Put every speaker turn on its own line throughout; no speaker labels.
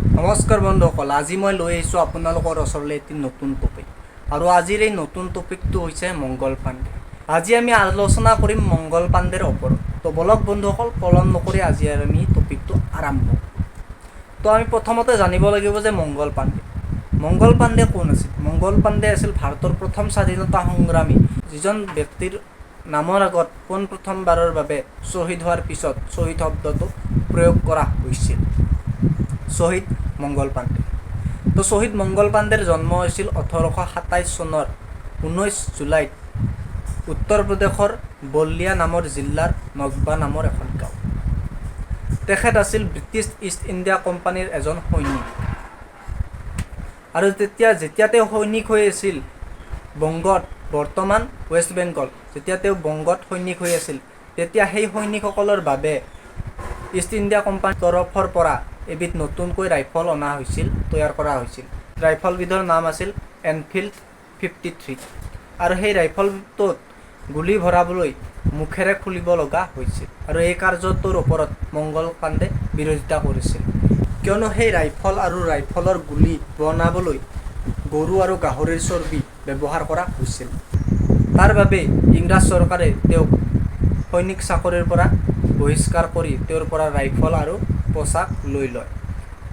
নমস্কাৰ বন্ধুসকল, আজি মই লৈ আহিছোঁ আপোনালোকৰ ওচৰলৈ এটি নতুন টপিক। আৰু আজিৰ এই নতুন টপিকটো হৈছে মংগল পাণ্ডে। আজি আমি আলোচনা কৰিম মংগল পাণ্ডেৰ ওপৰত। তো বলক বন্ধুসকল, পলম নকৰি আজি আমি টপিকটো আৰম্ভ কৰোঁ। তো আমি প্ৰথমতে জানিব লাগিব যে মংগল পাণ্ডে কোন আছিল। মংগল পাণ্ডে আছিল ভাৰতৰ প্ৰথম স্বাধীনতা সংগ্ৰামী, যিজন ব্যক্তিৰ নামৰ আগত পোনপ্ৰথমবাৰৰ বাবে শ্বহীদ হোৱাৰ পিছত শ্বহীদ শব্দটো প্ৰয়োগ কৰা হৈছিল। শ্বহীদ মংগল পাণ্ডে। তো শ্বহীদ মংগল পাণ্ডেৰ জন্ম হৈছিল 1827 চনৰ 19 জুলাইত উত্তৰ প্ৰদেশৰ বল্লিয়া নামৰ জিলাৰ নগবা নামৰ এখন গাঁও। তেখেত আছিল ব্ৰিটিছ ইষ্ট ইণ্ডিয়া কোম্পানীৰ এজন সৈনিক। আৰু যেতিয়া তেওঁ সৈনিক হৈ আছিল বংগত, বৰ্তমান ৱেষ্ট বেংগল, যেতিয়া তেওঁ বংগত সৈনিক হৈ আছিল, তেতিয়া সেই সৈনিকসকলৰ বাবে ইষ্ট ইণ্ডিয়া কোম্পানীৰ তৰফৰ পৰা এবিধ নতুনকৈ ৰাইফল তৈয়াৰ কৰা হৈছিল। ৰাইফলবিধৰ নাম আছিল এনফিল্ড 53। আৰু সেই ৰাইফলটোত গুলী ভৰাবলৈ মুখেৰে খুলিব লগা হৈছিল। আৰু এই কাৰ্যটোৰ ওপৰত মংগল পাণ্ডে বিৰোধিতা কৰিছিল, কিয়নো সেই ৰাইফল আৰু ৰাইফলৰ গুলী বনাবলৈ গৰু আৰু গাহৰিৰ চৰ্বি ব্যৱহাৰ কৰা হৈছিল। তাৰ বাবে ইংৰাজ চৰকাৰে তেওঁক সৈনিক চাকৰিৰ পৰা বহিষ্কাৰ কৰি তেওঁৰ পৰা ৰাইফল আৰু পোচাক লৈ লয়।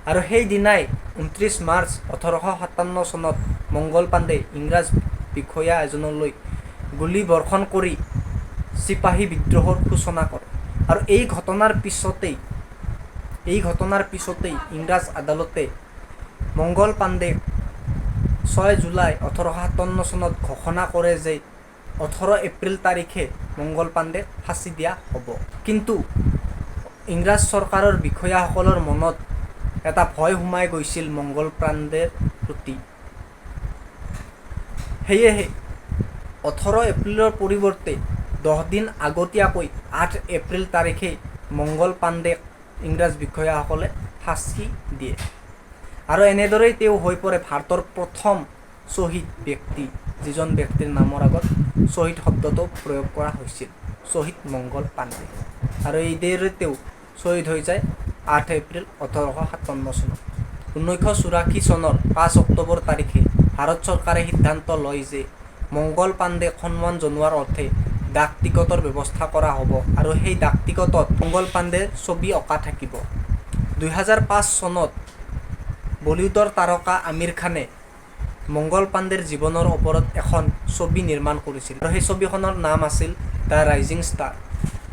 আৰু সেই দিনাই 29 মাৰ্চ 1857 চনত মংগল পাণ্ডে ইংৰাজ বিষয়া এজনলৈ গুলী বৰ্ষণ কৰি চিপাহী বিদ্ৰোহৰ সূচনা কৰে। আৰু এই ঘটনাৰ পিছতেই ইংৰাজ আদালতে মংগল পাণ্ডেক 6 জুলাই 1857 চনত ঘোষণা কৰে যে 18 এপ্ৰিল তাৰিখে মংগল পাণ্ডেক ফাঁচি দিয়া হ'ব। কিন্তু ইংৰাজ চৰকাৰৰ বিষয়াসকলৰ মনত এটা ভয় সোমাই গৈছিল মংগল পাণ্ডেৰ প্ৰতি। সেয়েহে 18 এপ্ৰিলৰ পৰিৱৰ্তে 10 দিন আগতীয়াকৈ 8 এপ্ৰিল তাৰিখে মংগল পাণ্ডেক ইংৰাজ বিষয়াসকলে ফাঁচি দিয়ে। আৰু এনেদৰেই তেওঁ হৈ পৰে ভাৰতৰ প্ৰথম শ্বহীদ ব্যক্তি, যিজন ব্যক্তিৰ নামৰ আগত শ্বহীদ শব্দটো প্ৰয়োগ কৰা হৈছিল, শ্বহীদ মংগল পাণ্ডে। আৰু এইদৰে তেওঁ শ্বহীদ হৈ যায় 8 এপ্ৰিল 1857 চনত। 1984 চনৰ 5 অক্টোবৰ তাৰিখে ভাৰত চৰকাৰে সিদ্ধান্ত লয় যে মংগল পাণ্ডেক সন্মান জনোৱাৰ অৰ্থে ডাক টিকটৰ ব্যৱস্থা কৰা হ'ব। আৰু সেই ডাক টিকটত মংগল পাণ্ডেৰ ছবি অঁকা থাকিব। 2005 চনত বলিউডৰ তাৰকা আমিৰ খানে মংগল পাণ্ডেৰ জীৱনৰ ওপৰত এখন ছবি নিৰ্মাণ কৰিছিল। আৰু সেই ছবিখনৰ নাম আছিল দ্য ৰাইজিং ষ্টাৰ।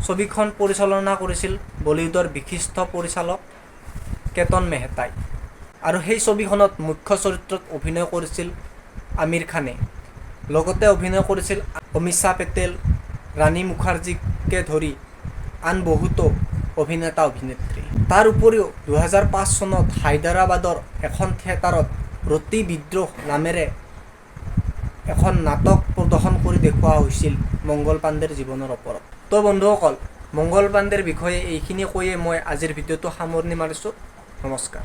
ছবিখন পৰিচালনা কৰিছিল বলিউডৰ বিশিষ্ট পৰিচালক কেতন মেহতাই। আৰু সেই ছবিখনত মুখ্য চৰিত্ৰত অভিনয় কৰিছিল আমিৰ খানে। লগতে অভিনয় কৰিছিল অমীষা পেটেল, ৰাণী মুখাৰ্জীকে ধৰি আন বহুতো অভিনেতা অভিনেত্ৰী। তাৰ উপৰিও 2005 চনত হায়দৰাবাদৰ এখন থিয়েটাৰত ৰতি বিদ্ৰোহ নামেৰে এখন নাটক প্ৰদৰ্শন কৰি দেখুওৱা হৈছিল মংগল পাণ্ডেৰ জীৱনৰ ওপৰত। তো বন্ধুসকল, মংগল পাণ্ডেৰ বিষয়ে এইখিনি কৈয়ে মই আজিৰ ভিডিঅ'টো সামৰণি মাৰিছোঁ। নমস্কাৰ।